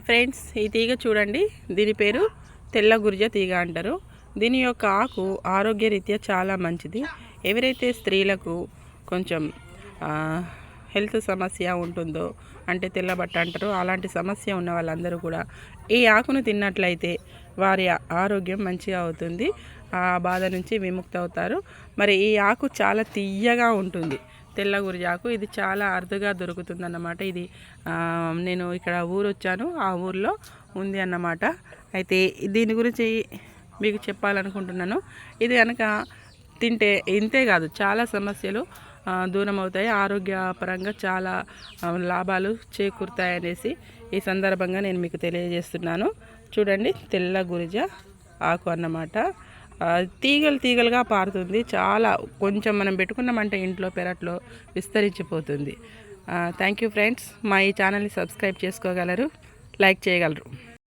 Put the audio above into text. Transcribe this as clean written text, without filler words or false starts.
Friends, ఈ తీగ చూడండి. దీని పేరు తెల్ల గురిజ తీగ అంటారు. దీని యొక్క ఆకు ఆరోగ్యరీత్యా చాలా మంచిది. ఎవరైతే స్త్రీలకు కొంచెం హెల్త్ సమస్య ఉంటుందో, అంటే తెల్లబట్ట అంటారు, అలాంటి సమస్య ఉన్న వాళ్ళందరూ కూడా ఈ ఆకును తిన్నట్లయితే వారి ఆరోగ్యం మంచిగా అవుతుంది. ఆ బాధ నుంచి విముక్తి అవుతారు. మరి ఈ ఆకు చాలా తియ్యగా ఉంటుంది. తెల్ల గురిజాకు ఇది చాలా అరుదుగా దొరుకుతుందన్నమాట. ఇది నేను ఇక్కడ ఊరు వచ్చాను, ఆ ఊర్లో ఉంది అన్నమాట. అయితే దీని గురించి మీకు చెప్పాలనుకుంటున్నాను. ఇది కనుక తింటే ఇంతే కాదు, చాలా సమస్యలు దూరం అవుతాయి. ఆరోగ్యపరంగా చాలా లాభాలు చేకూరుతాయనేసి ఈ సందర్భంగా నేను మీకు తెలియజేస్తున్నాను. చూడండి, తెల్ల గురిజ ఆకు అన్నమాట. తీగలు తీగలుగా పారుతుంది. చాలా కొంచెం మనం పెట్టుకున్నామంటే ఇంట్లో పెరట్లో విస్తరించిపోతుంది. Thank you friends. మా ఈ ఛానల్ని సబ్స్క్రైబ్ చేసుకోగలరు, లైక్ చేయగలరు.